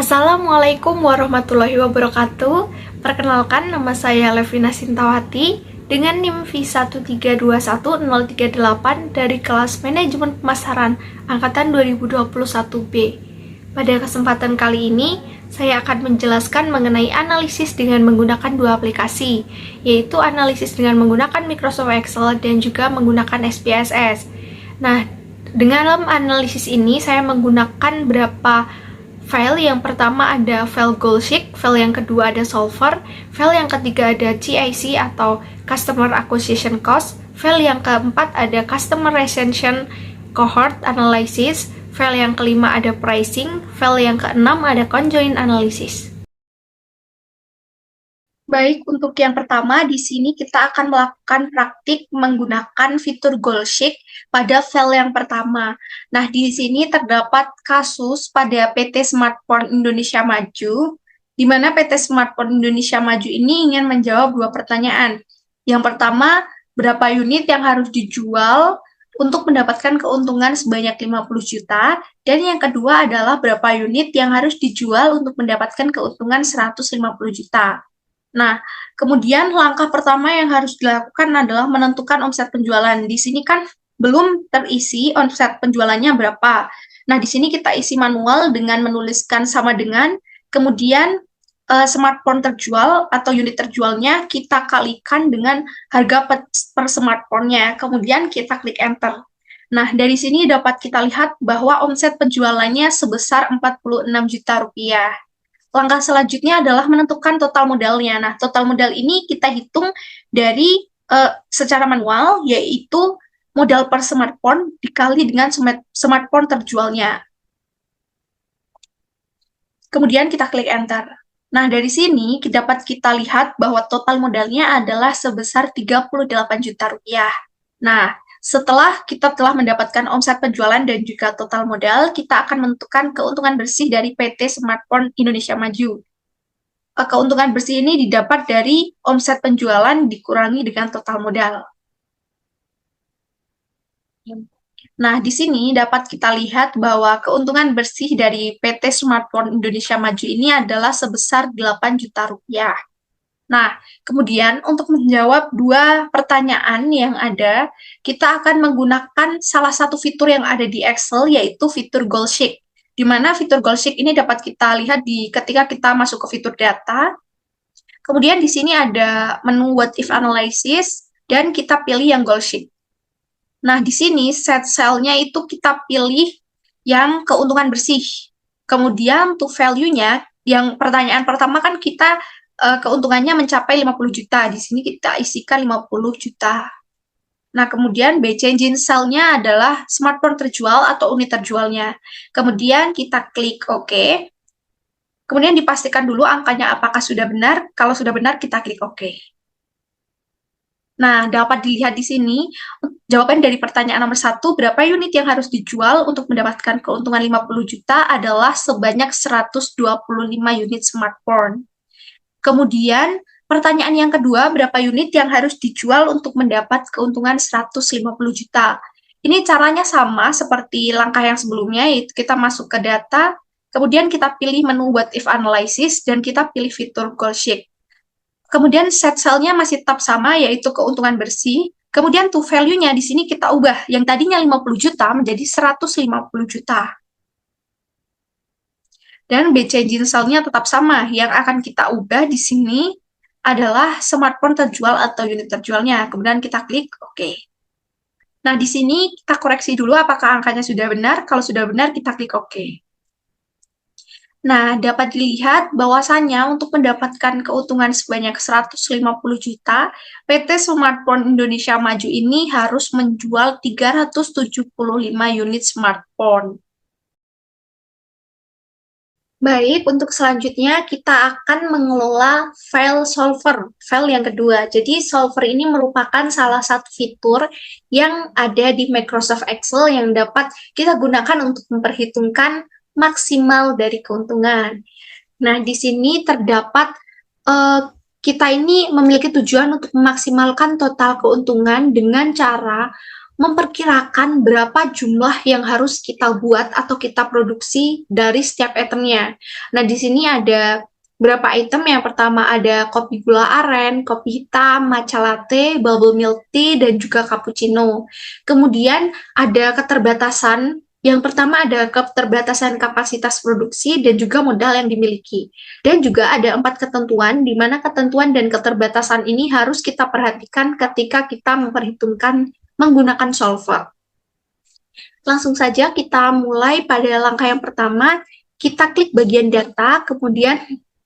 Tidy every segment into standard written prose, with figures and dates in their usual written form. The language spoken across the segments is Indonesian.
Assalamualaikum warahmatullahi wabarakatuh. Perkenalkan, nama saya Levina Sintawati dengan NIM V13210338 dari kelas Manajemen Pemasaran angkatan 2021B. Pada kesempatan kali ini, saya akan menjelaskan mengenai analisis dengan menggunakan dua aplikasi, yaitu analisis dengan menggunakan Microsoft Excel dan juga menggunakan SPSS. Nah, dengan analisis ini saya menggunakan beberapa file. Yang pertama ada file Goalsheet, file yang kedua ada Solver, file yang ketiga ada CAC atau Customer Acquisition Cost, file yang keempat ada Customer Retention Cohort Analysis, file yang kelima ada Pricing, file yang keenam ada Conjoint Analysis. Baik, untuk yang pertama, di sini kita akan melakukan praktik menggunakan fitur Goalsheet pada file yang pertama. Nah, di sini terdapat kasus pada PT Smartphone Indonesia Maju, di mana PT Smartphone Indonesia Maju ini ingin menjawab dua pertanyaan. Yang pertama, berapa unit yang harus dijual untuk mendapatkan keuntungan sebanyak 50 juta, dan yang kedua adalah berapa unit yang harus dijual untuk mendapatkan keuntungan 150 juta. Nah, kemudian langkah pertama yang harus dilakukan adalah menentukan omset penjualan. Di sini kan belum terisi omset penjualannya berapa. Nah, di sini kita isi manual dengan menuliskan sama dengan, kemudian smartphone terjual atau unit terjualnya kita kalikan dengan harga per smartphone-nya. Kemudian kita klik enter. Nah, dari sini dapat kita lihat bahwa omset penjualannya sebesar 46 juta rupiah. Langkah selanjutnya adalah menentukan total modalnya. Nah, total modal ini kita hitung dari secara manual, yaitu modal per smartphone dikali dengan smartphone terjualnya. Kemudian kita klik enter. Nah, dari sini dapat kita lihat bahwa total modalnya adalah sebesar 38 juta rupiah. Nah, setelah kita telah mendapatkan omset penjualan dan juga total modal, kita akan menentukan keuntungan bersih dari PT Smartphone Indonesia Maju. Keuntungan bersih ini didapat dari omset penjualan dikurangi dengan total modal. Nah, di sini dapat kita lihat bahwa keuntungan bersih dari PT Smartphone Indonesia Maju ini adalah sebesar 8 juta rupiah. Nah, kemudian untuk menjawab dua pertanyaan yang ada, kita akan menggunakan salah satu fitur yang ada di Excel, yaitu fitur Goalsheet. Di mana fitur Goalsheet ini dapat kita lihat ketika kita masuk ke fitur data. Kemudian di sini ada menu What If Analysis, dan kita pilih yang Goalsheet. Nah, di sini set cell-nya itu kita pilih yang keuntungan bersih. Kemudian to value-nya, yang pertanyaan pertama kan kita keuntungannya mencapai 50 juta. Di sini kita isikan 50 juta. Nah, kemudian B change in cell-nya adalah smartphone terjual atau unit terjualnya. Kemudian kita klik OK. Kemudian dipastikan dulu angkanya apakah sudah benar. Kalau sudah benar, kita klik OK. Nah, dapat dilihat di sini, jawaban dari pertanyaan nomor 1, berapa unit yang harus dijual untuk mendapatkan keuntungan 50 juta adalah sebanyak 125 unit smartphone. Kemudian, pertanyaan yang kedua, berapa unit yang harus dijual untuk mendapat keuntungan 150 juta? Ini caranya sama seperti langkah yang sebelumnya, yaitu kita masuk ke data, kemudian kita pilih menu What If Analysis, dan kita pilih fitur Goalsheet. Kemudian set cell-nya masih tetap sama, yaitu keuntungan bersih. Kemudian to value-nya di sini kita ubah, yang tadinya 50 juta menjadi 150 juta. Dan B change in cell-nya tetap sama. Yang akan kita ubah di sini adalah smartphone terjual atau unit terjualnya. Kemudian kita klik OK. Nah, di sini kita koreksi dulu apakah angkanya sudah benar. Kalau sudah benar, kita klik OK. Nah, dapat dilihat bahwasannya untuk mendapatkan keuntungan sebanyak 150 juta, PT Smartphone Indonesia Maju ini harus menjual 375 unit smartphone. Baik, untuk selanjutnya kita akan mengelola file solver, file yang kedua. Jadi solver ini merupakan salah satu fitur yang ada di Microsoft Excel yang dapat kita gunakan untuk memperhitungkan maksimal dari keuntungan. Nah, di sini terdapat kita ini memiliki tujuan untuk memaksimalkan total keuntungan dengan cara memperkirakan berapa jumlah yang harus kita buat atau kita produksi dari setiap itemnya. Nah, di sini ada berapa item. Yang pertama ada kopi gula aren, kopi hitam, matcha latte, bubble milk tea, dan juga cappuccino. Kemudian ada keterbatasan. Yang pertama ada keterbatasan kapasitas produksi dan juga modal yang dimiliki. Dan juga ada 4 ketentuan, di mana ketentuan dan keterbatasan ini harus kita perhatikan ketika kita memperhitungkan menggunakan solver. Langsung saja kita mulai pada langkah yang pertama, kita klik bagian data, kemudian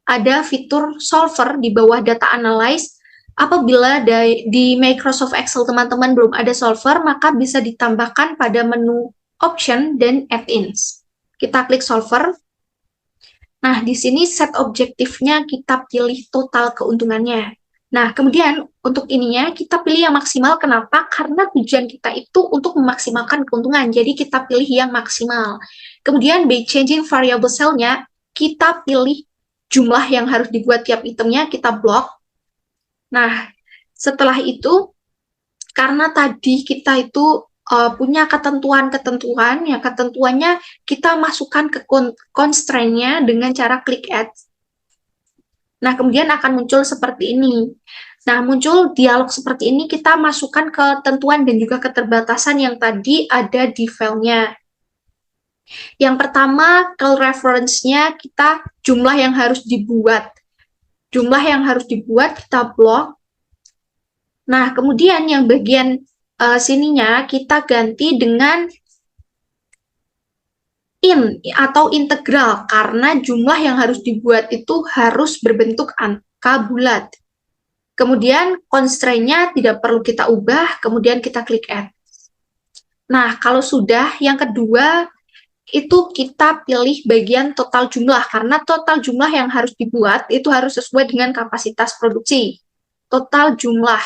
ada fitur solver di bawah data analyze. Apabila di Microsoft Excel teman-teman belum ada solver, maka bisa ditambahkan pada menu option dan add-ins. Kita klik solver. Nah, di sini set objektifnya kita pilih total keuntungannya. Nah, kemudian untuk ininya kita pilih yang maksimal. Kenapa? Karena tujuan kita itu untuk memaksimalkan keuntungan. Jadi kita pilih yang maksimal. Kemudian by changing variable cell-nya, kita pilih jumlah yang harus dibuat tiap itemnya, kita blok. Nah, setelah itu, karena tadi kita itu punya ketentuan-ketentuan, ya ketentuannya kita masukkan ke constraint-nya dengan cara klik add. Nah, kemudian akan muncul seperti ini. Nah, muncul dialog seperti ini, kita masukkan ketentuan dan juga keterbatasan yang tadi ada di filenya. Yang pertama, call reference-nya kita jumlah yang harus dibuat. Jumlah yang harus dibuat kita blok. Nah, kemudian yang bagian sininya kita ganti dengan in atau integral, karena jumlah yang harus dibuat itu harus berbentuk angka bulat. Kemudian constraint-nya tidak perlu kita ubah, kemudian kita klik add. Nah, kalau sudah, yang kedua itu kita pilih bagian total jumlah, karena total jumlah yang harus dibuat itu harus sesuai dengan kapasitas produksi. Total jumlah.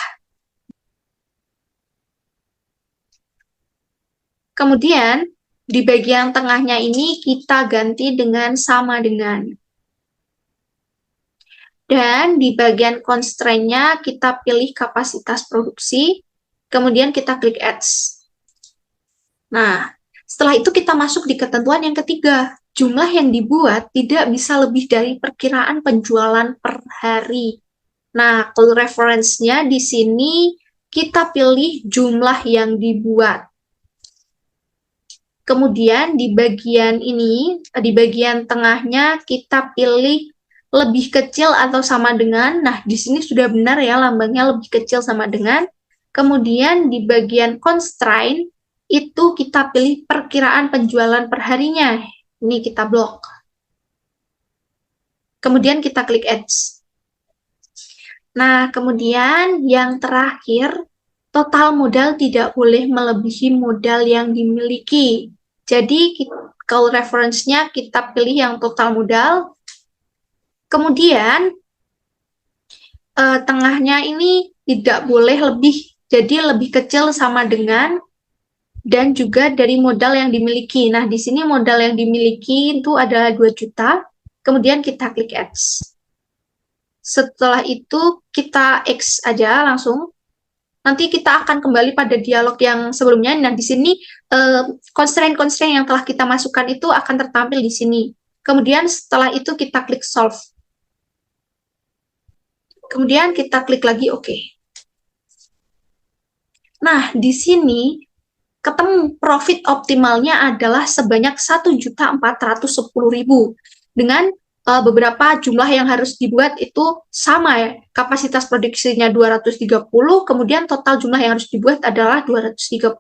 Kemudian di bagian tengahnya ini kita ganti dengan sama dengan. Dan di bagian constraint-nya kita pilih kapasitas produksi, kemudian kita klik Adds. Nah, setelah itu kita masuk di ketentuan yang ketiga. Jumlah yang dibuat tidak bisa lebih dari perkiraan penjualan per hari. Nah, call reference-nya di sini kita pilih jumlah yang dibuat. Kemudian di bagian ini, di bagian tengahnya kita pilih lebih kecil atau sama dengan. Nah, di sini sudah benar ya lambangnya lebih kecil sama dengan. Kemudian di bagian constraint itu kita pilih perkiraan penjualan perharinya. Ini kita blok. Kemudian kita klik Adds. Nah, kemudian yang terakhir, total modal tidak boleh melebihi modal yang dimiliki. Jadi, call reference-nya kita pilih yang total modal. Kemudian, tengahnya ini tidak boleh lebih, jadi lebih kecil sama dengan, dan juga dari modal yang dimiliki. Nah, di sini modal yang dimiliki itu adalah 2 juta. Kemudian kita klik Adds. Setelah itu, kita X aja langsung. Nanti kita akan kembali pada dialog yang sebelumnya. Nah, di sini constraint-constraint yang telah kita masukkan itu akan tertampil di sini. Kemudian setelah itu kita klik solve. Kemudian kita klik lagi OK. Nah, di sini ketemu profit optimalnya adalah sebanyak 1.410.000 dengan beberapa jumlah yang harus dibuat itu sama ya. Kapasitas produksinya 230, kemudian total jumlah yang harus dibuat adalah 230.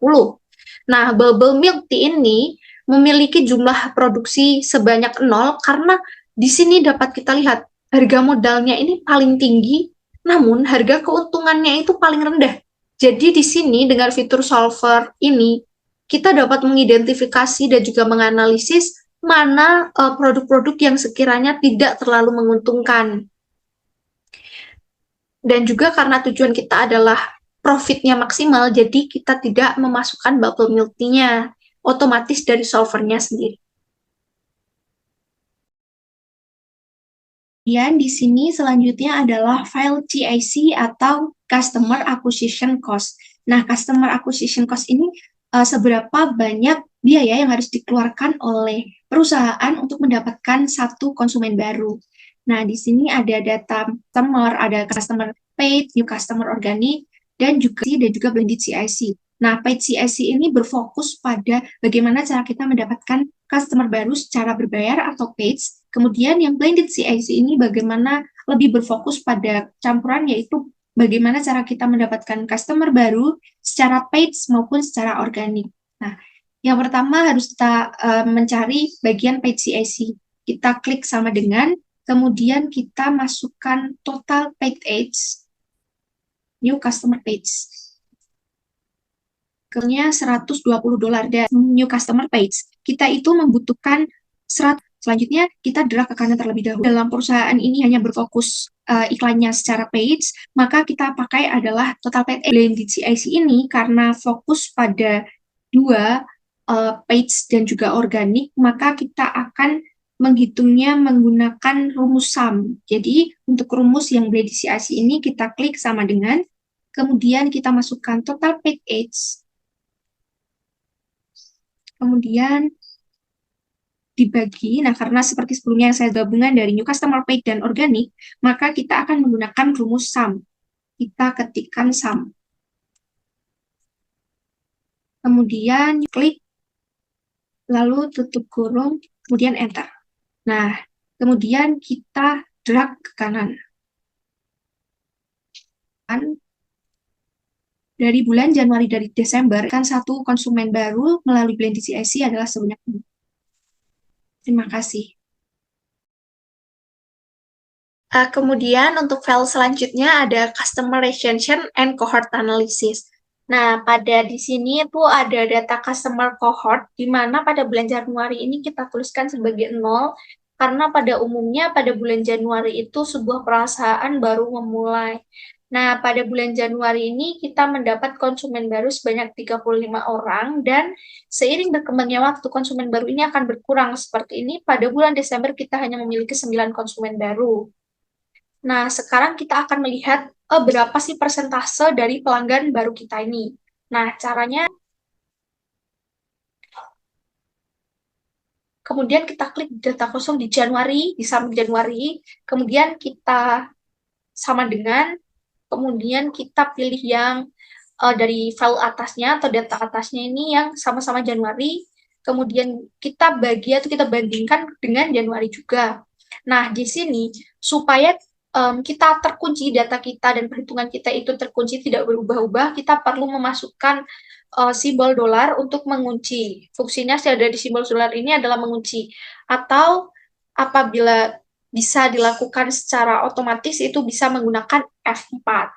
Nah, bubble milk tea ini memiliki jumlah produksi sebanyak 0 karena di sini dapat kita lihat harga modalnya ini paling tinggi, namun harga keuntungannya itu paling rendah. Jadi di sini dengan fitur solver ini kita dapat mengidentifikasi dan juga menganalisis mana produk-produk yang sekiranya tidak terlalu menguntungkan. Dan juga karena tujuan kita adalah profitnya maksimal, jadi kita tidak memasukkan bubble milk tea-nya, otomatis dari solvernya sendiri. Kemudian di sini selanjutnya adalah file CAC atau Customer Acquisition Cost. Nah, customer acquisition cost ini seberapa banyak biaya yang harus dikeluarkan oleh perusahaan untuk mendapatkan satu konsumen baru. Nah, di sini ada data customer, ada customer paid, new customer organic, dan juga blended CIC. Nah, paid CIC ini berfokus pada bagaimana cara kita mendapatkan customer baru secara berbayar atau paid. Kemudian yang blended CIC ini bagaimana lebih berfokus pada campuran, yaitu bagaimana cara kita mendapatkan customer baru secara paid maupun secara organik. Nah, yang pertama harus kita mencari bagian paid CIC. Kita klik sama dengan, kemudian kita masukkan total paid ads, new customer page. Kemudian $120 dan new customer page. Kita itu membutuhkan 100. Selanjutnya, kita drag ke kanan terlebih dahulu. Dalam perusahaan ini hanya berfokus iklannya secara page, maka kita pakai adalah total paid blended CIC ini karena fokus pada dua page dan juga organik, maka kita akan menghitungnya menggunakan rumus sum. Jadi, untuk rumus yang blended CIC ini kita klik sama dengan, kemudian kita masukkan total paid ads, kemudian dibagi. Nah, karena seperti sebelumnya yang saya gabungan dari new customer paid dan organik, maka kita akan menggunakan rumus sum. Kita ketikkan sum. Kemudian klik, lalu tutup kurung, kemudian enter. Nah, kemudian kita drag ke kanan. Dari bulan Januari dari Desember, kan satu konsumen baru melalui blended CIC adalah sebanyak ini. Terima kasih. Kemudian untuk file selanjutnya ada Customer Retention and Cohort Analysis. Nah, pada di sini itu ada data customer cohort, di mana pada bulan Januari ini kita tuliskan sebagai 0, karena pada umumnya pada bulan Januari itu sebuah perusahaan baru memulai. Nah, pada bulan Januari ini kita mendapat konsumen baru sebanyak 35 orang, dan seiring berkembangnya waktu, konsumen baru ini akan berkurang seperti ini. Pada bulan Desember kita hanya memiliki 9 konsumen baru. Nah, sekarang kita akan melihat berapa sih persentase dari pelanggan baru kita ini. Nah, caranya, kemudian kita klik data kosong di Januari, di sum Januari, kemudian kita sama dengan, kemudian kita pilih yang dari file atasnya atau data atasnya ini yang sama-sama Januari, kemudian kita bagi atau kita bandingkan dengan Januari juga. Nah, di sini supaya kita terkunci, data kita dan perhitungan kita itu terkunci tidak berubah-ubah, kita perlu memasukkan simbol dolar untuk mengunci. Fungsinya dari simbol dolar ini adalah mengunci. Atau apabila bisa dilakukan secara otomatis, itu bisa menggunakan F4.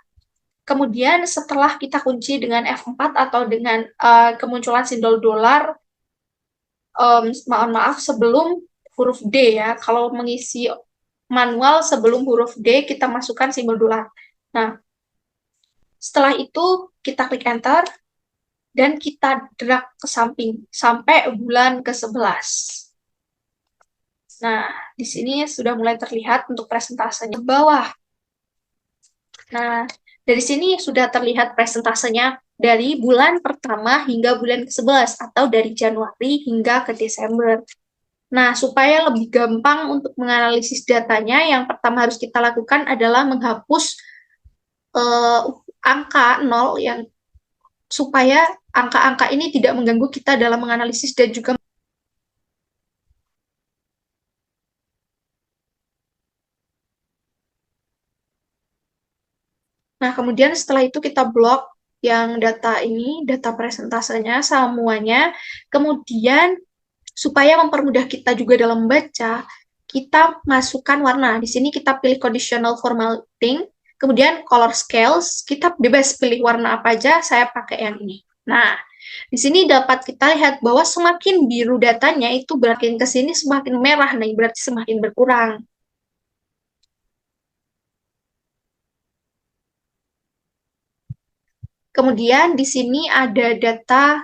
Kemudian setelah kita kunci dengan F4 atau dengan kemunculan simbol dolar, mohon maaf sebelum huruf D ya, kalau mengisi manual sebelum huruf D kita masukkan simbol dolar. Nah, setelah itu kita klik enter dan kita drag ke samping sampai bulan ke-11. Nah, di sini sudah mulai terlihat untuk presentasenya ke bawah. Nah, dari sini sudah terlihat presentasenya dari bulan pertama hingga bulan ke-11 atau dari Januari hingga ke Desember. Nah, supaya lebih gampang untuk menganalisis datanya, yang pertama harus kita lakukan adalah menghapus angka 0 yang supaya angka-angka ini tidak mengganggu kita dalam menganalisis dan juga Nah, kemudian setelah itu kita blok yang data ini, data presentasenya semuanya. Kemudian supaya mempermudah kita juga dalam membaca, kita masukkan warna. Di sini kita pilih conditional formatting, kemudian color scales, kita bebas pilih warna apa aja, saya pakai yang ini. Nah, di sini dapat kita lihat bahwa semakin biru datanya itu berarti ke sini semakin merah, nah berarti semakin berkurang. Kemudian di sini ada data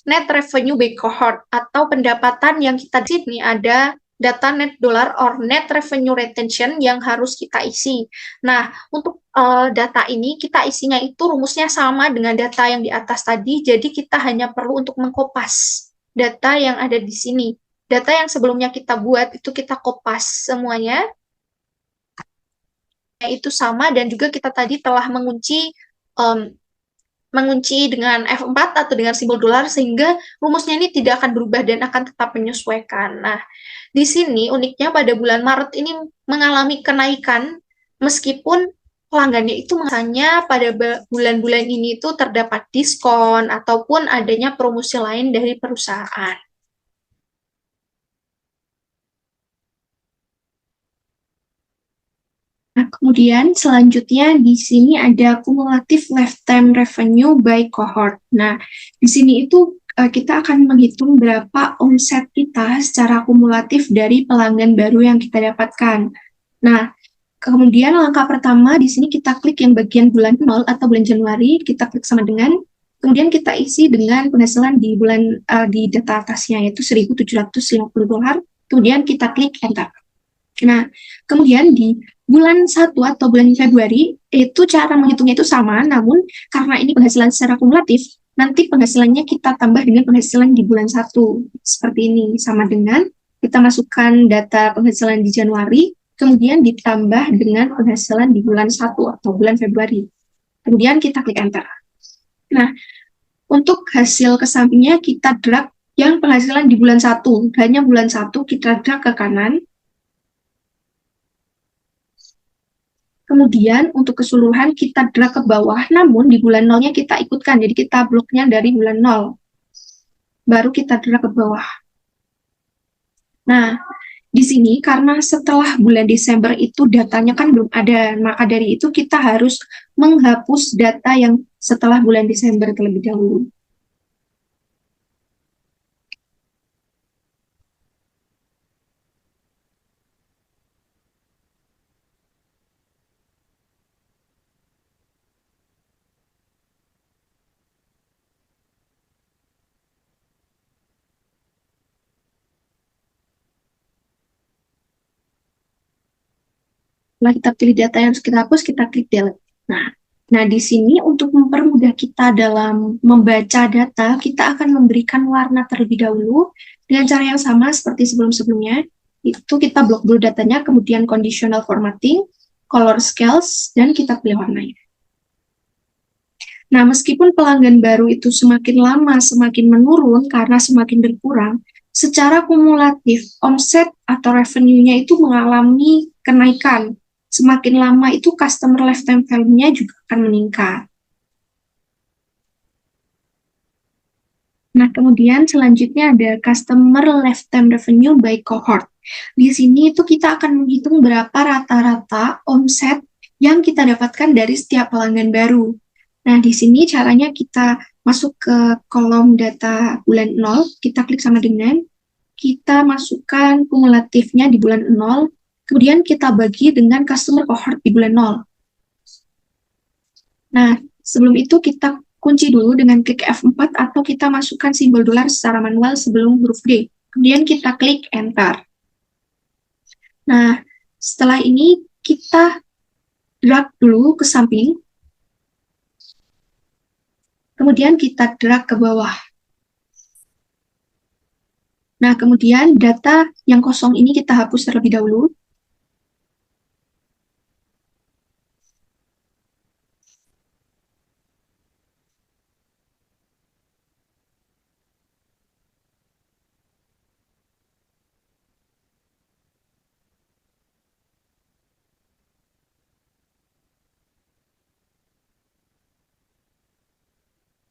net revenue by cohort atau pendapatan yang kita di sini ada data net dollar or net revenue retention yang harus kita isi. Nah, untuk data ini kita isinya itu rumusnya sama dengan data yang di atas tadi, jadi kita hanya perlu untuk mengkopas data yang ada di sini. Data yang sebelumnya kita buat itu kita kopas semuanya, itu sama, dan juga kita tadi telah um, mengunci dengan F4 atau dengan simbol dolar sehingga rumusnya ini tidak akan berubah dan akan tetap menyesuaikan. Nah, di sini uniknya pada bulan Maret ini mengalami kenaikan meskipun pelanggannya itu misalnya pada bulan-bulan ini itu terdapat diskon ataupun adanya promosi lain dari perusahaan. Nah, kemudian selanjutnya di sini ada kumulatif lifetime revenue by cohort. Nah, di sini itu kita akan menghitung berapa omset kita secara kumulatif dari pelanggan baru yang kita dapatkan. Nah, kemudian langkah pertama di sini kita klik yang bagian bulan 0 atau bulan Januari, kita klik sama dengan, kemudian kita isi dengan penghasilan di bulan di data atasnya yaitu $1.750. Kemudian kita klik enter. Nah, kemudian di bulan 1 atau bulan Februari, itu cara menghitungnya itu sama, namun karena ini penghasilan secara kumulatif, nanti penghasilannya kita tambah dengan penghasilan di bulan 1. Seperti ini, sama dengan kita masukkan data penghasilan di Januari, kemudian ditambah dengan penghasilan di bulan 1 atau bulan Februari. Kemudian kita klik enter. Nah, untuk hasil ke sampingnya kita drag yang penghasilan di bulan 1. Hanya bulan 1 kita drag ke kanan. Kemudian untuk keseluruhan kita drag ke bawah, namun di bulan nolnya kita ikutkan, jadi kita bloknya dari bulan 0. Baru kita drag ke bawah. Nah, di sini karena setelah bulan Desember itu datanya kan belum ada, maka dari itu kita harus menghapus data yang setelah bulan Desember terlebih dahulu. Setelah kita pilih data yang harus kita hapus, kita klik delete. Nah, di sini untuk mempermudah kita dalam membaca data, kita akan memberikan warna terlebih dahulu dengan cara yang sama seperti sebelum-sebelumnya. Itu kita blok dulu datanya, kemudian conditional formatting, color scales, dan kita pilih warnanya. Nah, meskipun pelanggan baru itu semakin lama semakin menurun karena semakin berkurang, secara kumulatif omset atau revenue-nya itu mengalami kenaikan. Semakin lama itu customer lifetime value-nya juga akan meningkat. Nah, kemudian selanjutnya ada customer lifetime revenue by cohort. Di sini itu kita akan menghitung berapa rata-rata omset yang kita dapatkan dari setiap pelanggan baru. Nah, di sini caranya kita masuk ke kolom data bulan 0, kita klik sama dengan, kita masukkan kumulatifnya di bulan 0, kemudian kita bagi dengan customer cohort di bulan 0. Nah, sebelum itu kita kunci dulu dengan klik F4 atau kita masukkan simbol dolar secara manual sebelum huruf D. Kemudian kita klik enter. Nah, setelah ini kita drag dulu ke samping. Kemudian kita drag ke bawah. Nah, kemudian data yang kosong ini kita hapus terlebih dahulu.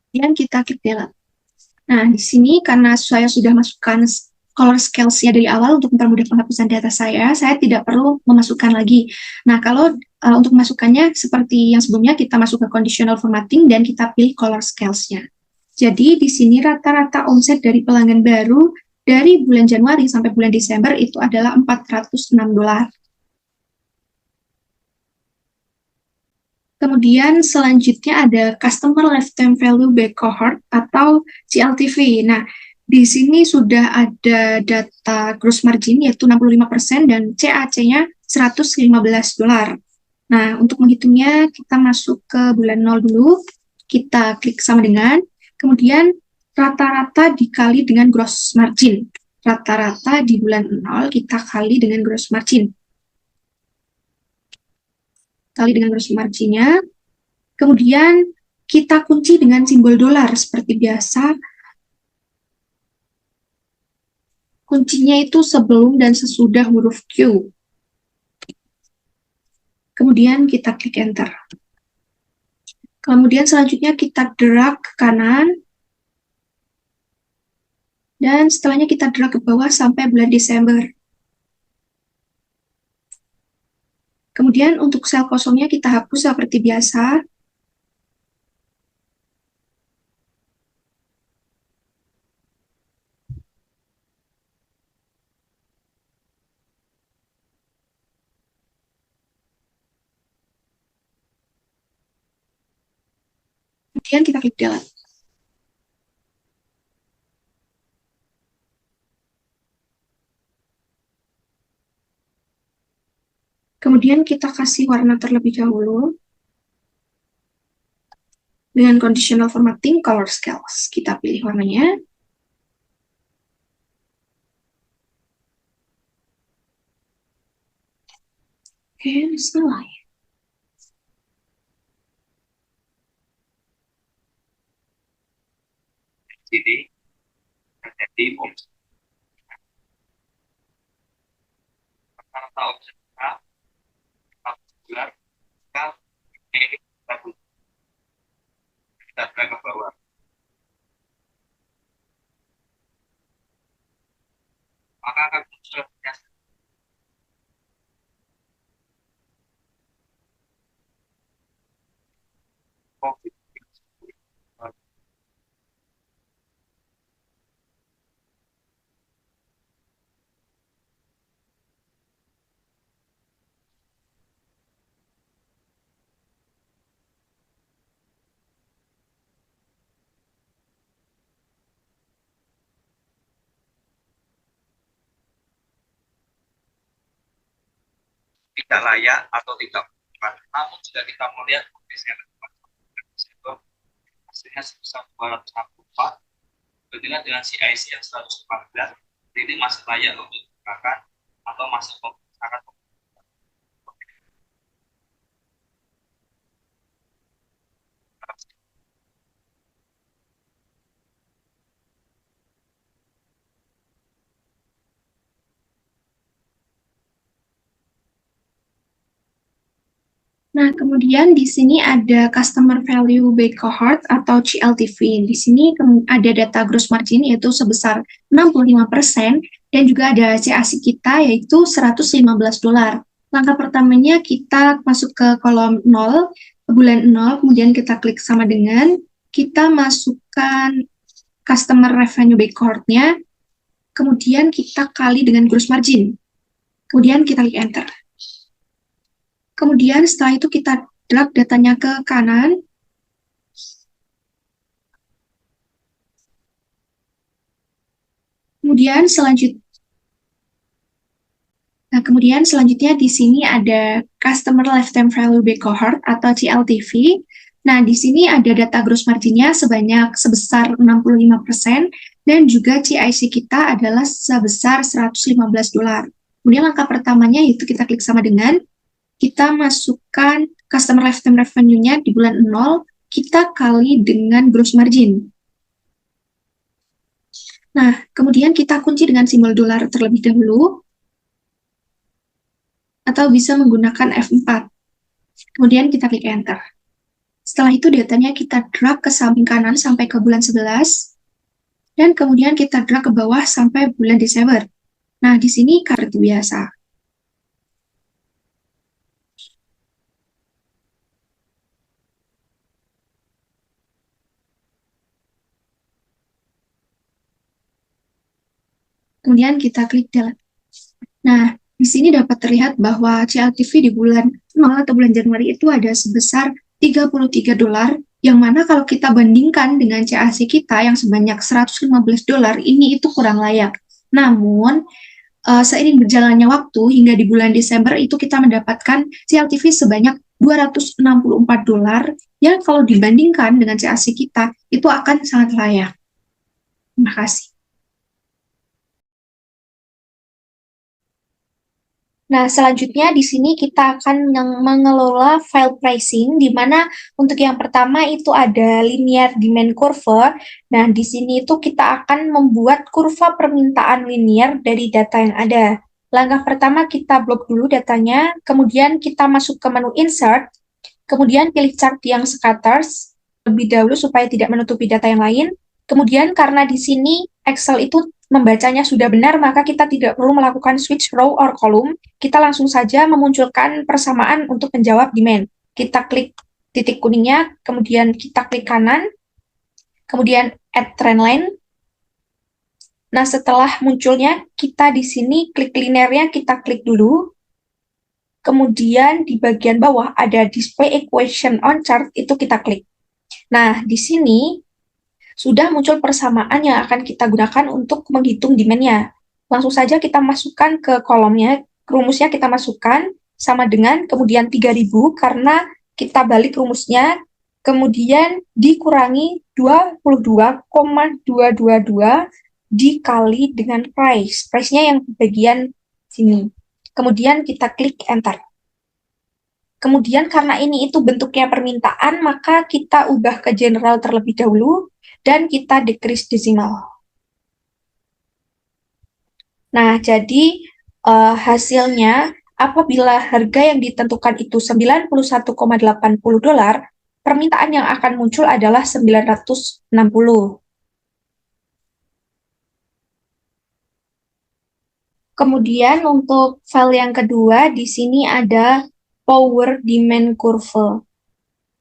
Kemudian kita klik delete. Nah, di sini karena saya sudah masukkan color scales-nya dari awal untuk mempermudah penghapusan data saya tidak perlu memasukkan lagi. Nah, kalau untuk masukkannya seperti yang sebelumnya, kita masuk ke conditional formatting dan kita pilih color scales-nya. Jadi, di sini rata-rata omset dari pelanggan baru dari bulan Januari sampai bulan Desember itu adalah $406. Kemudian selanjutnya ada Customer Lifetime Value by Cohort atau CLTV. Nah, Di sini sudah ada data gross margin yaitu 65% dan CAC-nya $115. Nah, untuk menghitungnya kita masuk ke bulan 0 dulu, kita klik sama dengan, kemudian rata-rata dikali dengan gross margin. Rata-rata di bulan 0 kita kali dengan gross margin. Kali dengan gross margin-nya, kemudian kita kunci dengan simbol dolar seperti biasa. Kuncinya itu sebelum dan sesudah huruf Q. Kemudian kita klik enter. Kemudian selanjutnya kita drag ke kanan. Dan setelahnya kita drag ke bawah sampai bulan Desember. Kemudian untuk sel kosongnya kita hapus seperti biasa. Kemudian kita klik delete. Kemudian kita kasih warna terlebih dahulu. Dengan conditional formatting color scales. Kita pilih warnanya. Oke, selesai. Sini terjadi omset. Rata omset bulan kita ke bawah. Maka akan muncul COVID. Tidak layak atau tidak tepat. Namun jika kita melihat kondisinya hasilnya sebesar 264 dengan CIC yang 114, ini masih layak untuk digunakan atau masih sangat. Nah, kemudian di sini ada Customer Value by Cohort atau CLTV. Di sini ada data gross margin yaitu sebesar 65% dan juga ada CAC kita yaitu $115. Langkah pertamanya kita masuk ke kolom 0, bulan 0, kemudian kita klik sama dengan, kita masukkan Customer Revenue by Cohort-nya, kemudian kita kali dengan gross margin. Kemudian kita klik enter. Kemudian setelah itu kita drag datanya ke kanan. Kemudian selanjutnya di sini ada Customer Lifetime Value by Cohort atau CLTV. Nah, di sini ada data gross margin-nya sebesar 65% dan juga CIC kita adalah sebesar $115. Kemudian langkah pertamanya yaitu kita klik sama dengan, kita masukkan Customer Lifetime Revenue-nya di bulan 0, kita kali dengan gross margin. Nah, kemudian kita kunci dengan simbol dolar terlebih dahulu, atau bisa menggunakan F4. Kemudian kita klik enter. Setelah itu datanya kita drag ke samping kanan sampai ke bulan 11, dan kemudian kita drag ke bawah sampai bulan Desember. Nah, di sini seperti biasa. Kemudian kita klik delete. Nah, di sini dapat terlihat bahwa CLTV di bulan 0 atau bulan Januari itu ada sebesar $33 Yang mana kalau kita bandingkan dengan CAC kita yang sebanyak $115, ini itu kurang layak. Namun, seiring berjalannya waktu hingga di bulan Desember itu kita mendapatkan CLTV sebanyak $264 yang kalau dibandingkan dengan CAC kita itu akan sangat layak. Terima kasih. Nah, selanjutnya di sini kita akan mengelola file pricing, di mana untuk yang pertama itu ada linear demand curve. Nah, di sini itu kita akan membuat kurva permintaan linear dari data yang ada. Langkah pertama kita blok dulu datanya, kemudian kita masuk ke menu insert, kemudian pilih chart yang scatters lebih dahulu supaya tidak menutupi data yang lain. Kemudian karena di sini Excel itu membacanya sudah benar, maka kita tidak perlu melakukan switch row or column. Kita langsung saja memunculkan persamaan untuk menjawab demand. Kita klik titik kuningnya, kemudian kita klik kanan, kemudian add trend line. Nah, setelah munculnya, kita di sini klik linearnya, kita klik dulu. Kemudian di bagian bawah ada display equation on chart, itu kita klik. Nah, di sini sudah muncul persamaan yang akan kita gunakan untuk menghitung demand-nya. Langsung saja kita masukkan ke kolomnya, rumusnya kita masukkan sama dengan kemudian 3000 karena kita balik rumusnya, kemudian dikurangi 22,222 dikali dengan price. Price-nya yang bagian sini. Kemudian kita klik enter. Kemudian karena ini itu bentuknya permintaan, maka kita ubah ke general terlebih dahulu, dan kita decrease desimal. Nah, jadi hasilnya apabila harga yang ditentukan itu $91,80, permintaan yang akan muncul adalah 960. Kemudian untuk file yang kedua, di sini ada power demand curve.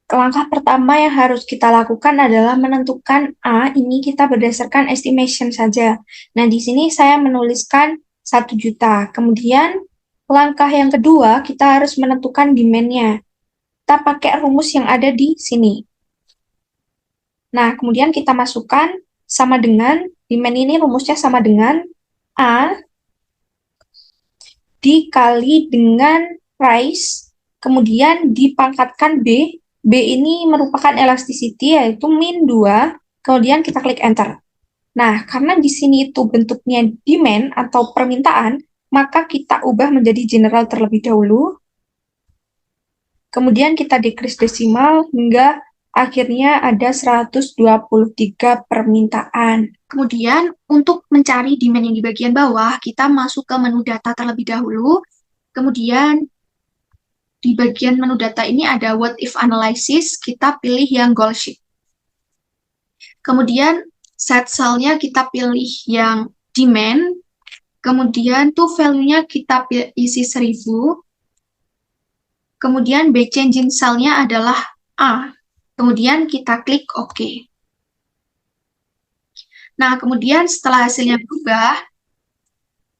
Langkah pertama yang harus kita lakukan adalah menentukan A, ini kita berdasarkan estimation saja. Nah, di sini saya menuliskan 1 juta. Kemudian, langkah yang kedua, kita harus menentukan demand-nya. Kita pakai rumus yang ada di sini. Nah, kemudian kita masukkan sama dengan, demand ini rumusnya sama dengan A dikali dengan price, kemudian dipangkatkan B. B ini merupakan elasticity, yaitu min 2, kemudian kita klik enter. Nah, karena di sini itu bentuknya demand atau permintaan, maka kita ubah menjadi general terlebih dahulu. Kemudian kita decrease desimal hingga akhirnya ada 123 permintaan. Kemudian, untuk mencari demand yang di bagian bawah, kita masuk ke menu data terlebih dahulu. Kemudian, di bagian menu data ini ada what if analysis, kita pilih yang goal sheet. Kemudian, set cell-nya kita pilih yang demand. Kemudian, to value-nya kita isi 1000. Kemudian, B changing cell-nya adalah A. Kemudian, kita klik OK. Nah, kemudian setelah hasilnya berubah,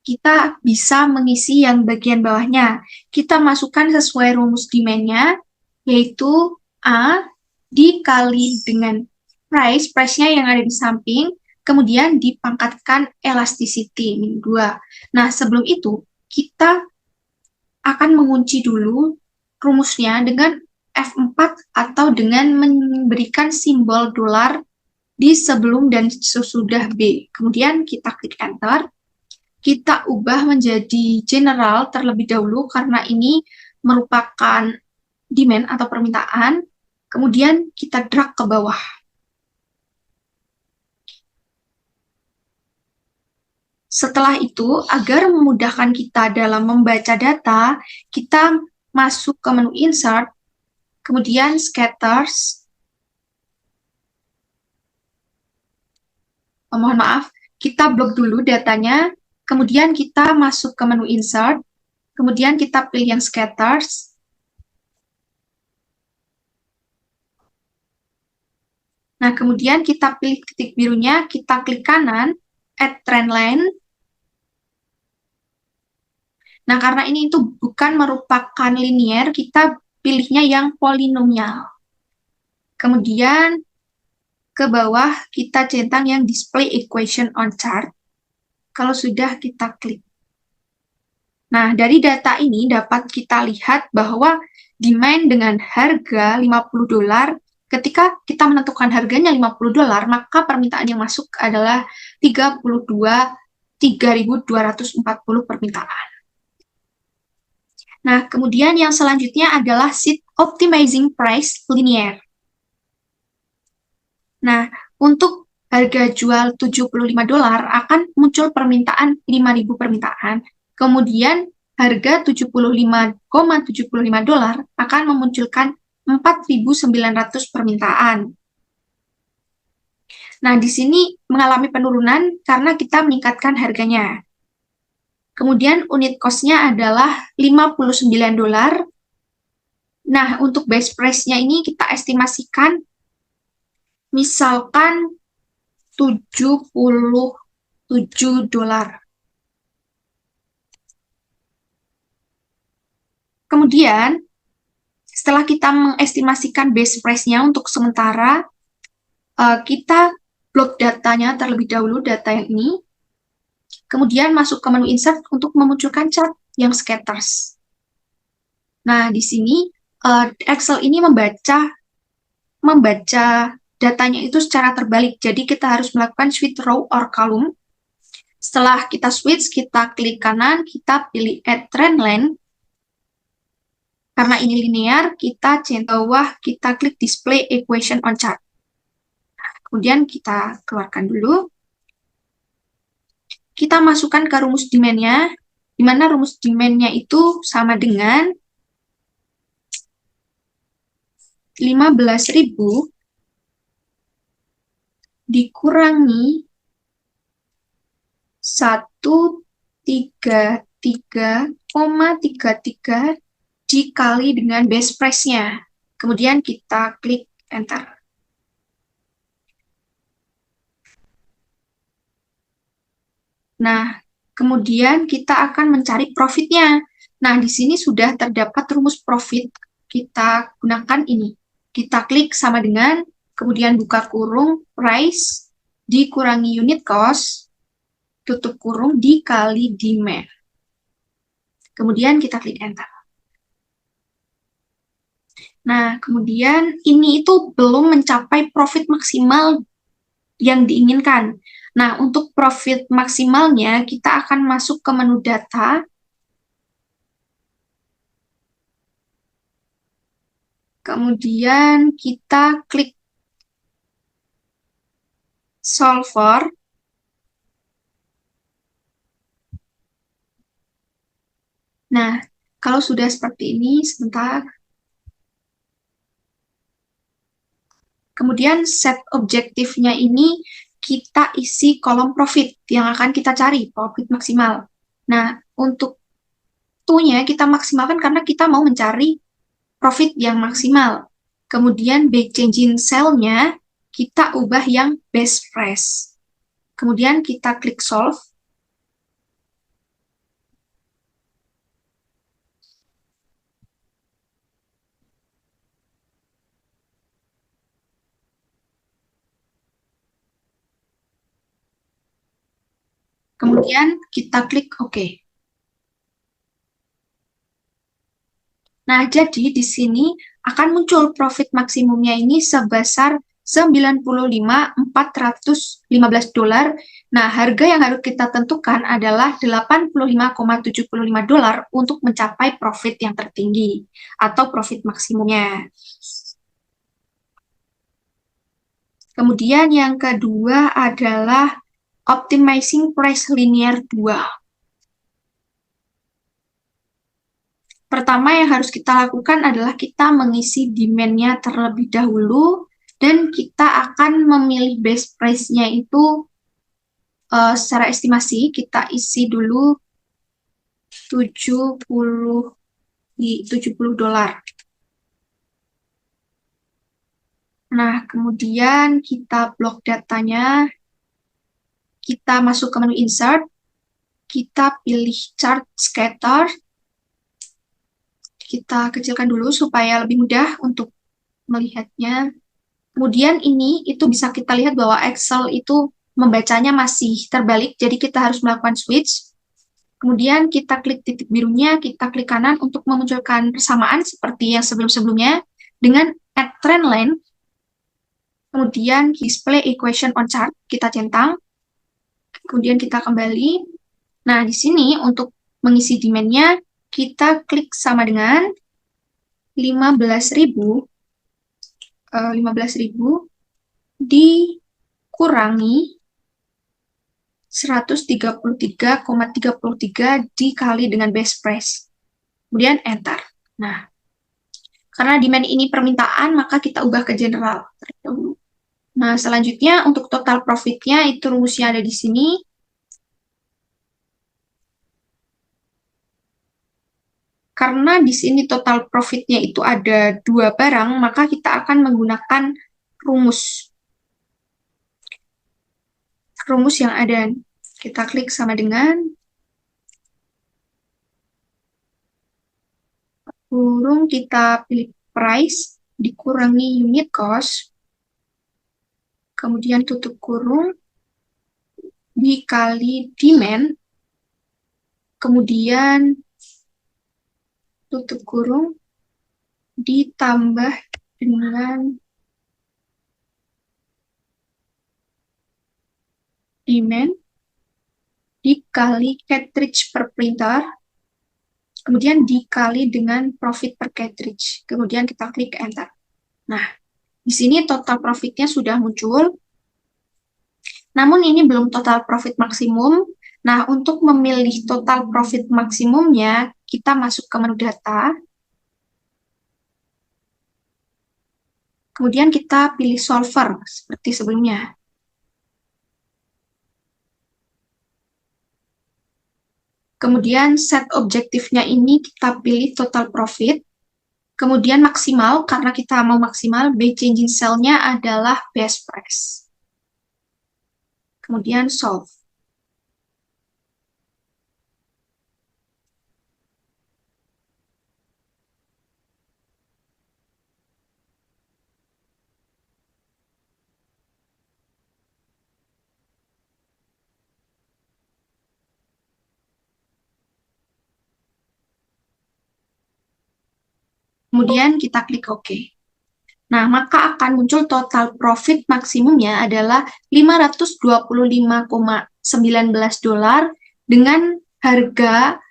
kita bisa mengisi yang bagian bawahnya. Kita masukkan sesuai rumus demand-nya, yaitu A dikali dengan price-nya yang ada di samping, kemudian dipangkatkan elasticity, min 2. Nah, sebelum itu, kita akan mengunci dulu rumusnya dengan F4 atau dengan memberikan simbol dolar di sebelum dan sesudah B. Kemudian kita klik enter. Kita ubah menjadi general terlebih dahulu karena ini merupakan demand atau permintaan. Kemudian kita drag ke bawah. Setelah itu, agar memudahkan kita dalam membaca data, kita masuk ke menu insert, kemudian scatters. Mohon maaf, kita blok dulu datanya, kemudian kita masuk ke menu insert, kemudian kita pilih yang scatters. Nah, kemudian kita pilih titik birunya, kita klik kanan, add trend line. Nah, karena ini itu bukan merupakan linear, kita pilihnya yang polinomial. Kemudian ke bawah kita centang yang display equation on chart. Kalau sudah kita klik. Nah, dari data ini dapat kita lihat bahwa demand dengan harga $50, ketika kita menentukan harganya $50, maka permintaan yang masuk adalah 3.240 permintaan. Nah, kemudian yang selanjutnya adalah sheet optimizing price linear. Nah, untuk harga jual $75 akan muncul permintaan 5.000 permintaan. Kemudian harga $75,75 akan memunculkan 4.900 permintaan. Nah, di sini mengalami penurunan karena kita meningkatkan harganya. Kemudian unit cost-nya adalah $59. Nah, untuk base price-nya ini kita estimasikan misalkan $77. Kemudian, setelah kita mengestimasikan base price-nya untuk sementara, kita blok datanya terlebih dahulu, data yang ini. Kemudian masuk ke menu insert untuk memunculkan chart yang scatters. Nah, di sini Excel ini membaca datanya itu secara terbalik. Jadi kita harus melakukan switch row or column. Setelah kita switch, kita klik kanan, kita pilih add trend line. Karena ini linear, kita centang bawah, kita klik display equation on chart. Kemudian kita keluarkan dulu. Kita masukkan ke rumus demand-nya, di mana rumus demand-nya itu sama dengan 15.000 dikurangi 133,33 dikali dengan base price-nya. Kemudian kita klik enter. Nah, kemudian kita akan mencari profit-nya. Nah, di sini sudah terdapat rumus profit. Kita gunakan ini. Kita klik sama dengan, kemudian buka kurung, price, dikurangi unit cost, tutup kurung, dikali demand. Kemudian kita klik enter. Nah, kemudian ini itu belum mencapai profit maksimal yang diinginkan. Nah, untuk profit maksimalnya, kita akan masuk ke menu data. Kemudian kita klik solver. Nah, kalau sudah seperti ini, sebentar. Kemudian set objektifnya ini kita isi kolom profit yang akan kita cari, profit maksimal. Nah, untuk to-nya kita maksimalkan karena kita mau mencari profit yang maksimal. Kemudian back changing cell-nya kita ubah yang base price. Kemudian kita klik solve. Kemudian kita klik OK. Nah, jadi di sini akan muncul profit maksimumnya ini sebesar $95.415. Nah, harga yang harus kita tentukan adalah $85,75 untuk mencapai profit yang tertinggi atau profit maksimumnya. Kemudian yang kedua adalah optimizing price linear 2. Pertama yang harus kita lakukan adalah kita mengisi demand-nya terlebih dahulu, dan kita akan memilih base price-nya itu secara estimasi, kita isi dulu $70. Nah, kemudian kita blok datanya, kita masuk ke menu insert, kita pilih chart scatter, kita kecilkan dulu supaya lebih mudah untuk melihatnya. Kemudian ini itu bisa kita lihat bahwa Excel itu membacanya masih terbalik, jadi kita harus melakukan switch. Kemudian kita klik titik birunya, kita klik kanan untuk memunculkan persamaan seperti yang sebelum-sebelumnya dengan add trend line. Kemudian display equation on chart, kita centang. Kemudian kita kembali. Nah, di sini untuk mengisi demand-nya, kita klik sama dengan 15.000, 15.000 dikurangi 133,33 dikali dengan base price. Kemudian enter. Nah, karena demand ini permintaan, maka kita ubah ke general terlebih dahulu. Nah, selanjutnya untuk total profit-nya itu rumusnya ada di sini. Karena di sini total profit-nya itu ada 2 barang, maka kita akan menggunakan rumus. Rumus yang ada. Kita klik sama dengan kurung, kita pilih price, dikurangi unit cost, kemudian tutup kurung, dikali demand, kemudian tutup kurung, ditambah dengan demand, dikali cartridge per printer, kemudian dikali dengan profit per cartridge. Kemudian kita klik enter. Nah, di sini total profitnya sudah muncul. Namun ini belum total profit maksimum. Nah, untuk memilih total profit maksimumnya, kita masuk ke menu data. Kemudian kita pilih solver seperti sebelumnya. Kemudian set objektifnya ini kita pilih total profit. Kemudian maksimal, karena kita mau maksimal, B changing cell-nya adalah best price. Kemudian solve. Kemudian kita klik OK. Nah, maka akan muncul total profit maksimumnya adalah 525,19 dolar dengan harga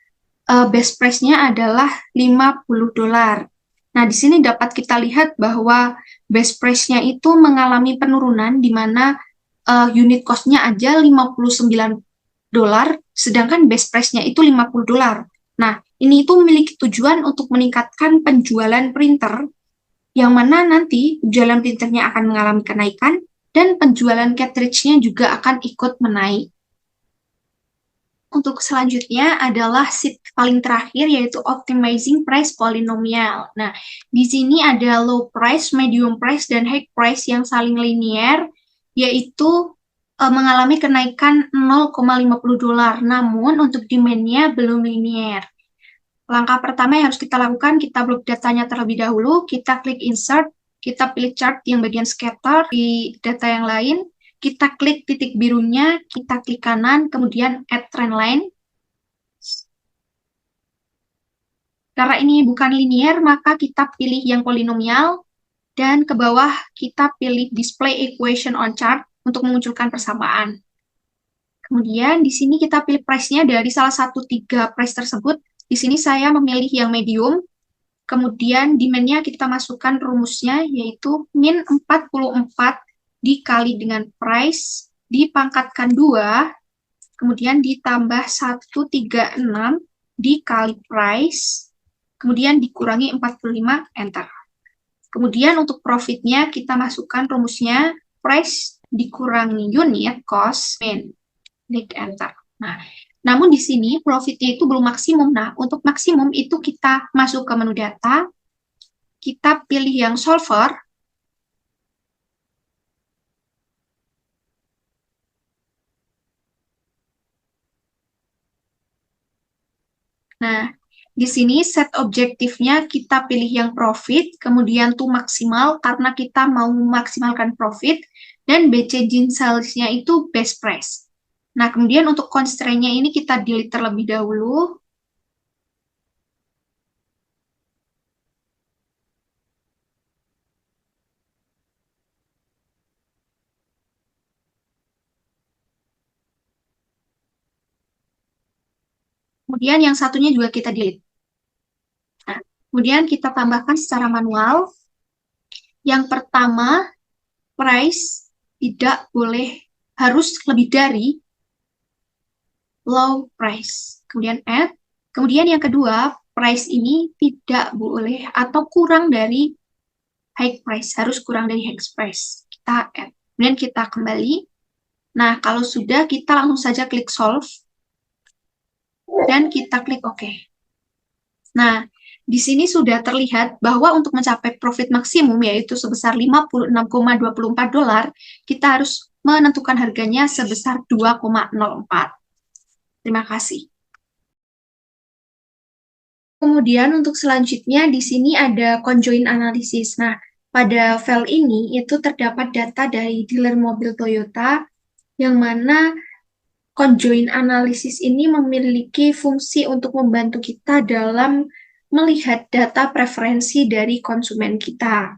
best price-nya adalah 50 dolar. Nah, di sini dapat kita lihat bahwa best price-nya itu mengalami penurunan di mana unit cost-nya aja 59 dolar, sedangkan best price-nya itu 50 dolar. Nah, ini itu memiliki tujuan untuk meningkatkan penjualan printer, yang mana nanti penjualan printernya akan mengalami kenaikan dan penjualan cartridge-nya juga akan ikut menaik. Untuk selanjutnya adalah sheet paling terakhir, yaitu optimizing price polynomial. Nah, di sini ada low price, medium price, dan high price yang saling linear, yaitu mengalami kenaikan 0,50 dolar. Namun, untuk demand-nya belum linear. Langkah pertama yang harus kita lakukan, kita blok datanya terlebih dahulu, kita klik insert, kita pilih chart yang bagian scatter di data yang lain, kita klik titik birunya, kita klik kanan, kemudian add trend line. Karena ini bukan linear, maka kita pilih yang polinomial, dan ke bawah kita pilih display equation on chart untuk memunculkan persamaan. Kemudian di sini kita pilih price-nya dari salah satu 3 price tersebut. Di sini saya memilih yang medium. Kemudian demand-nya kita masukkan rumusnya, yaitu min 44 dikali dengan price, dipangkatkan 2, kemudian ditambah 136 dikali price, kemudian dikurangi 45, enter. Kemudian untuk profit-nya kita masukkan rumusnya, price dikurangi unit cost, min, klik enter. Nah, namun di sini profitnya itu belum maksimum. Nah, untuk maksimum itu kita masuk ke menu data, kita pilih yang solver, nah, Di sini set objektifnya kita pilih yang profit, kemudian to maksimal karena kita mau memaksimalkan profit, dan BC Gene Sales-nya itu best price. Nah, kemudian untuk constraint-nya ini kita delete terlebih dahulu. Kemudian yang satunya juga kita delete. Nah, kemudian kita tambahkan secara manual. Yang pertama, price tidak boleh, harus lebih dari low price. Kemudian add. Kemudian yang kedua, price ini tidak boleh atau kurang dari high price, harus kurang dari high price. Kita add. Kemudian kita kembali. Nah, kalau sudah, kita langsung saja klik solve. Dan kita klik OK. Nah, di sini sudah terlihat bahwa untuk mencapai profit maksimum, yaitu sebesar $56,24, kita harus menentukan harganya sebesar 2,04. Terima kasih. Kemudian untuk selanjutnya di sini ada conjoint analysis. Nah, pada file ini itu terdapat data dari dealer mobil Toyota yang mana conjoint analysis ini memiliki fungsi untuk membantu kita dalam melihat data preferensi dari konsumen kita.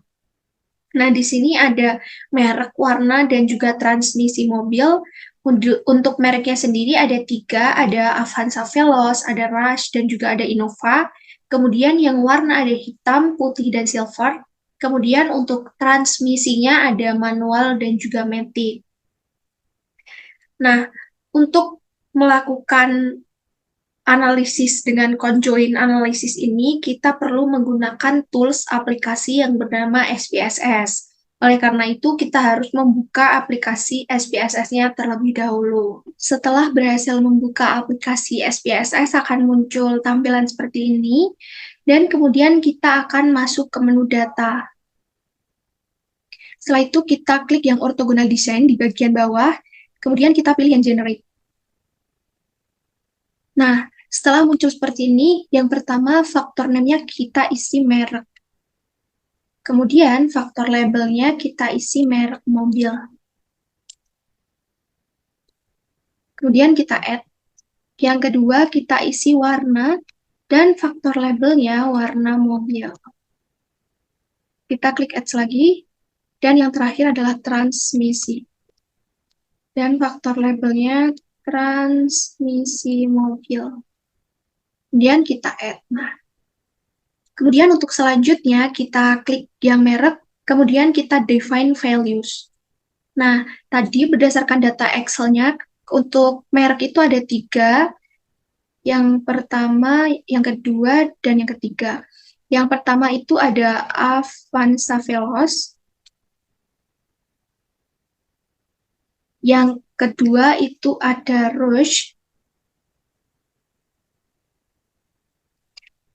Nah, di sini ada merek, warna, dan juga transmisi mobil. Untuk mereknya sendiri ada 3, ada Avanza Veloz, ada Rush, dan juga ada Innova. Kemudian yang warna ada hitam, putih, dan silver. Kemudian untuk transmisinya ada manual dan juga matic. Nah, untuk melakukan analisis dengan conjoint analysis ini, kita perlu menggunakan tools aplikasi yang bernama SPSS. Oleh karena itu, kita harus membuka aplikasi SPSS-nya terlebih dahulu. Setelah berhasil membuka aplikasi SPSS, akan muncul tampilan seperti ini, dan kemudian kita akan masuk ke menu data. Setelah itu, kita klik yang orthogonal design di bagian bawah, kemudian kita pilih yang generate. Nah, setelah muncul seperti ini, yang pertama faktor name-nya kita isi merek. Kemudian faktor labelnya kita isi merek mobil. Kemudian kita add. Yang kedua kita isi warna dan faktor labelnya warna mobil. Kita klik add lagi. Dan yang terakhir adalah transmisi. Dan faktor labelnya transmisi mobil. Kemudian kita add. Nah, kemudian untuk selanjutnya, kita klik yang merek, kemudian kita define values. Nah, tadi berdasarkan data Excel-nya, untuk merek itu ada 3, yang pertama, yang kedua, dan yang ketiga. Yang pertama itu ada Avanza Veloz, yang kedua itu ada Rush,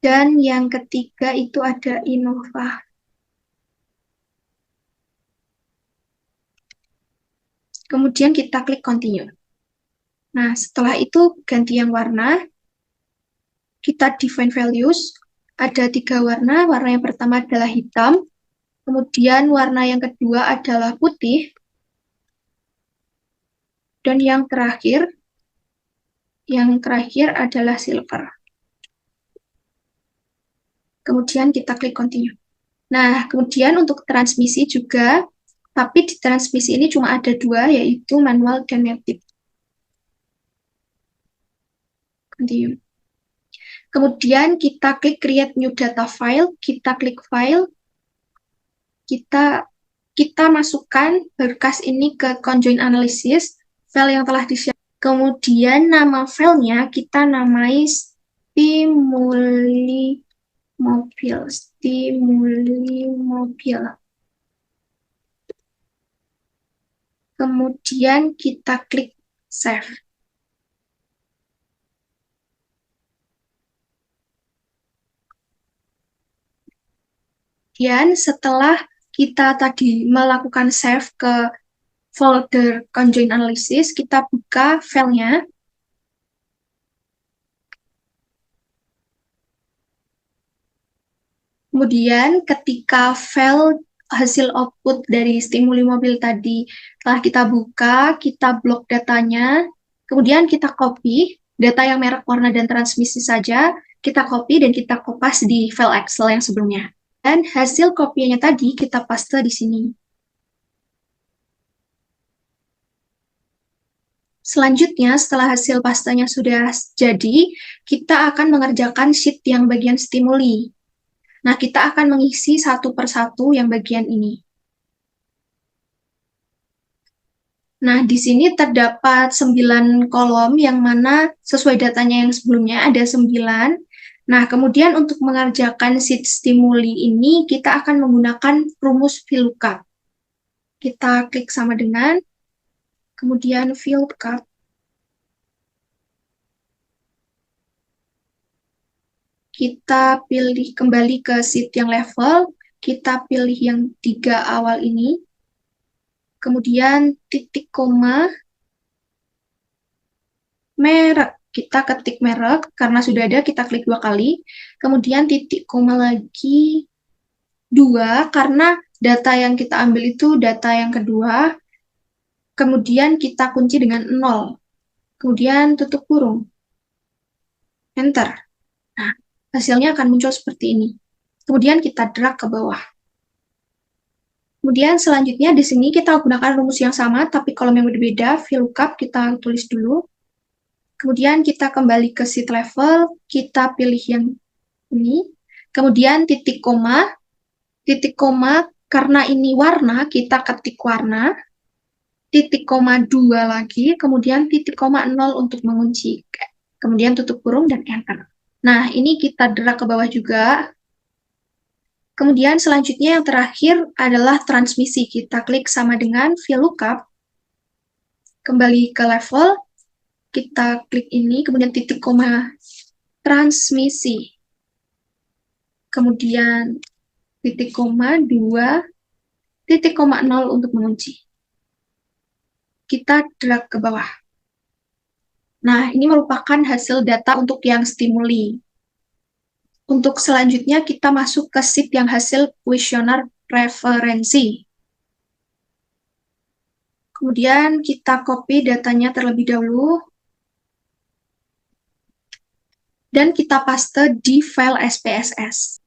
dan yang ketiga itu ada Innova. Kemudian kita klik continue. Nah, setelah itu ganti yang warna, kita define values, ada 3 warna, warna yang pertama adalah hitam, kemudian warna yang kedua adalah putih, dan yang terakhir adalah silver. Kemudian kita klik continue. Nah, kemudian untuk transmisi juga, tapi di transmisi ini cuma ada 2, yaitu manual dan matic. Continue. Kemudian kita klik create new data file, kita klik file, kita masukkan berkas ini ke conjoint analysis, file yang telah disiapkan. Kemudian nama filenya kita namai stimuli mobil. Kemudian kita klik save. Dan setelah kita tadi melakukan save ke folder conjoint analysis, kita buka filenya. Kemudian ketika file hasil output dari stimuli mobil tadi telah kita buka, kita blok datanya, kemudian kita copy data yang merek, warna, dan transmisi saja, kita copy dan kita kopas di file Excel yang sebelumnya. Dan hasil copy-nya tadi kita paste di sini. Selanjutnya, setelah hasil pastanya sudah jadi, kita akan mengerjakan sheet yang bagian stimuli. Nah, kita akan mengisi satu persatu yang bagian ini. Nah, di sini terdapat 9 kolom yang mana sesuai datanya yang sebelumnya ada 9. Nah, kemudian untuk mengerjakan sheet stimuli ini, kita akan menggunakan rumus VLOOKUP. Kita klik sama dengan, kemudian VLOOKUP. Kita pilih kembali ke sheet yang level, kita pilih yang 3 awal ini, kemudian titik koma, merek, kita ketik merek, karena sudah ada kita klik 2 kali, kemudian titik koma lagi 2, karena data yang kita ambil itu data yang kedua, kemudian kita kunci dengan 0, kemudian tutup kurung, enter. Nah, hasilnya akan muncul seperti ini. Kemudian kita drag ke bawah. Kemudian selanjutnya di sini kita gunakan rumus yang sama, tapi kolom yang berbeda, VLOOKUP kita tulis dulu. Kemudian kita kembali ke sheet level, kita pilih yang ini. Kemudian titik koma karena ini warna, kita ketik warna. Titik koma 2 lagi, kemudian titik koma 0 untuk mengunci. Kemudian tutup kurung dan enter. Nah, ini kita drag ke bawah juga. Kemudian selanjutnya yang terakhir adalah transmisi. Kita klik sama dengan VLOOKUP, kembali ke level, kita klik ini, kemudian titik koma transmisi. Kemudian titik koma 2, titik koma 0 untuk mengunci. Kita drag ke bawah. Nah, ini merupakan hasil data untuk yang stimuli. Untuk selanjutnya kita masuk ke sheet yang hasil kuesioner preferensi. Kemudian kita copy datanya terlebih dahulu. Dan kita paste di file SPSS.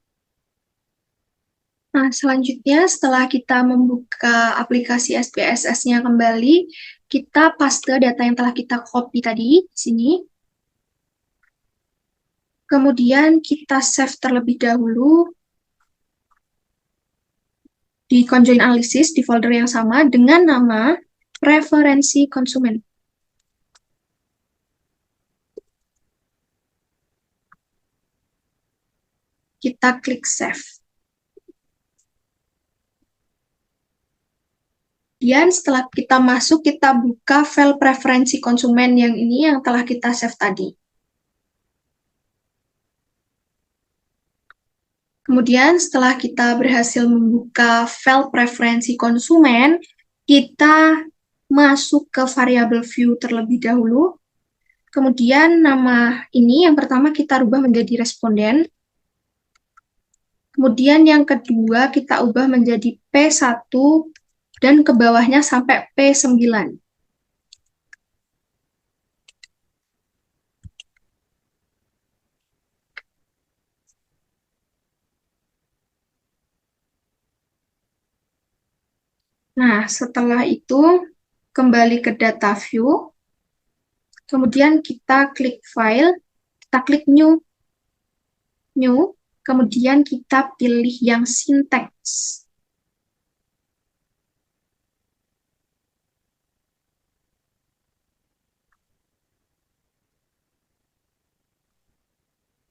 Nah, selanjutnya setelah kita membuka aplikasi SPSS-nya kembali, kita paste data yang telah kita copy tadi di sini. Kemudian kita save terlebih dahulu di conjoint analysis di folder yang sama dengan nama preferensi konsumen. Kita klik save. Dan setelah kita masuk, kita buka file preferensi konsumen yang ini yang telah kita save tadi. Kemudian setelah kita berhasil membuka file preferensi konsumen, kita masuk ke variabel view terlebih dahulu. Kemudian nama ini yang pertama kita rubah menjadi responden. Kemudian yang kedua kita ubah menjadi P1 dan ke bawahnya sampai P9. Nah, setelah itu kembali ke data view, kemudian kita klik file, kita klik new, kemudian kita pilih yang syntax.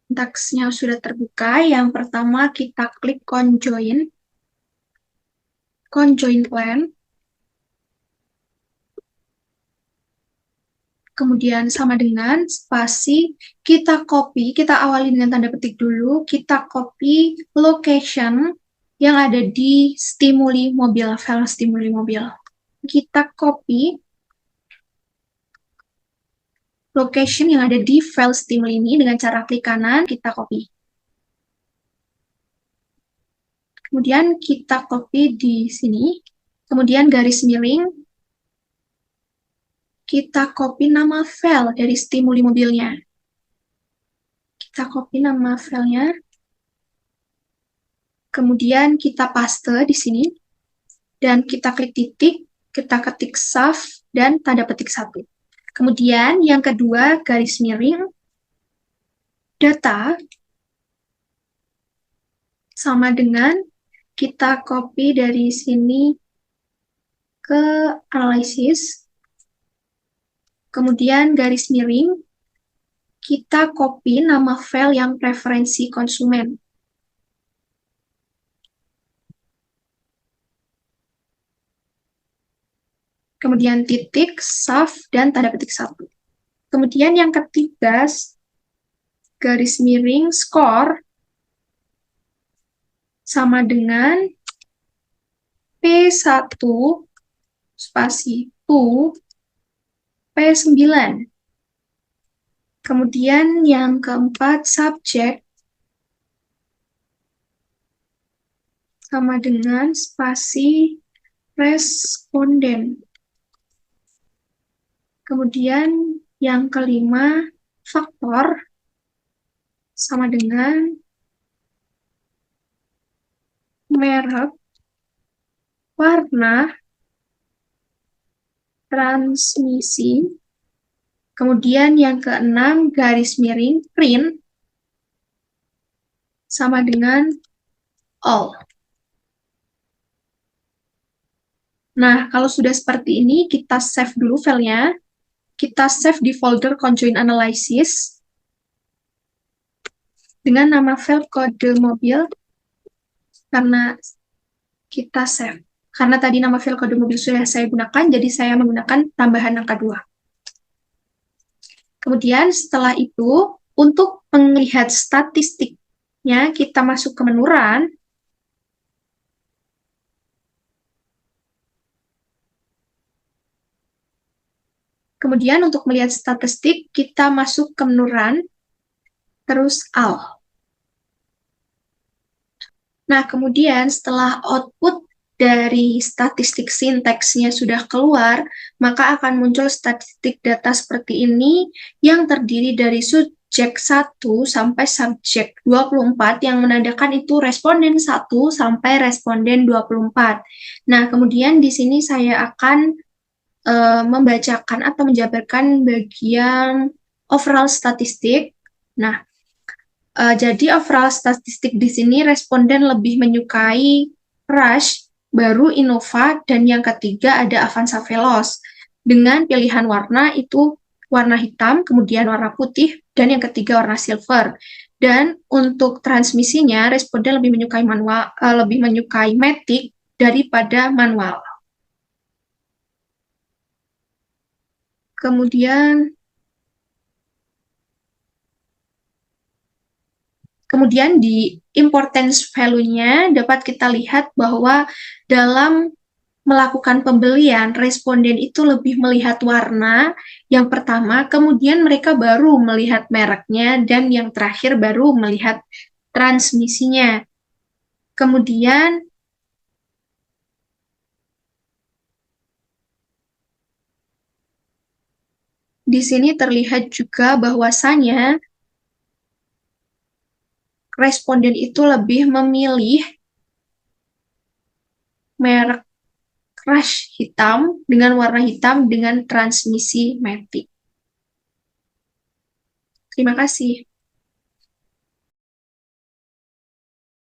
Sintaksnya sudah terbuka. Yang pertama kita klik conjoin plan. Kemudian sama dengan spasi, kita copy, kita awali dengan tanda petik dulu, kita copy location yang ada di stimuli mobil, file stimuli mobil. Kita copy location yang ada di file stimuli ini dengan cara klik kanan, kita copy. Kemudian kita copy di sini. Kemudian garis miring. Kita copy nama file dari stimuli mobilnya. Kita copy nama filenya. Kemudian kita paste di sini. Dan kita klik titik, kita ketik save, dan tanda petik 1. Kemudian yang kedua, garis miring, data, sama dengan kita copy dari sini ke analisis. Kemudian garis miring, kita copy nama file yang preferensi konsumen. Kemudian titik, save, dan tanda petik 1. Kemudian yang ketiga, garis miring, score, sama dengan P1 spasi to P9. Kemudian yang keempat, subjek, sama dengan spasi responden. Kemudian yang kelima, faktor, sama dengan merek, warna, transmisi. Kemudian yang keenam, garis miring, print, sama dengan all. Nah, kalau sudah seperti ini, kita save dulu filenya. Kita save di folder conjoint analysis dengan nama file kode mobil karena kita save. Karena tadi nama file kode mobil sudah saya gunakan, jadi saya menggunakan tambahan angka 2. Kemudian setelah itu, untuk melihat statistiknya, kita masuk ke menu Run. Kemudian untuk melihat statistik, kita masuk ke menu Run, terus All. Nah, kemudian setelah output dari statistik sinteksnya sudah keluar, maka akan muncul statistik data seperti ini yang terdiri dari subjek 1 sampai subjek 24 yang menandakan itu responden 1 sampai responden 24. Nah, kemudian di sini saya akan membacakan atau menjabarkan bagian overall statistik. Nah, jadi overall statistik di sini responden lebih menyukai Rush, baru Innova, dan yang ketiga ada Avanza Veloz. Dengan pilihan warna itu warna hitam, kemudian warna putih, dan yang ketiga warna silver. Dan untuk transmisinya responden lebih menyukai manual, lebih menyukai matic daripada manual. Kemudian di importance value-nya dapat kita lihat bahwa dalam melakukan pembelian, responden itu lebih melihat warna yang pertama, kemudian mereka baru melihat mereknya, dan yang terakhir baru melihat transmisinya. Kemudian di sini terlihat juga bahwasanya responden itu lebih memilih merek Rush hitam dengan warna hitam dengan transmisi matic. Terima kasih.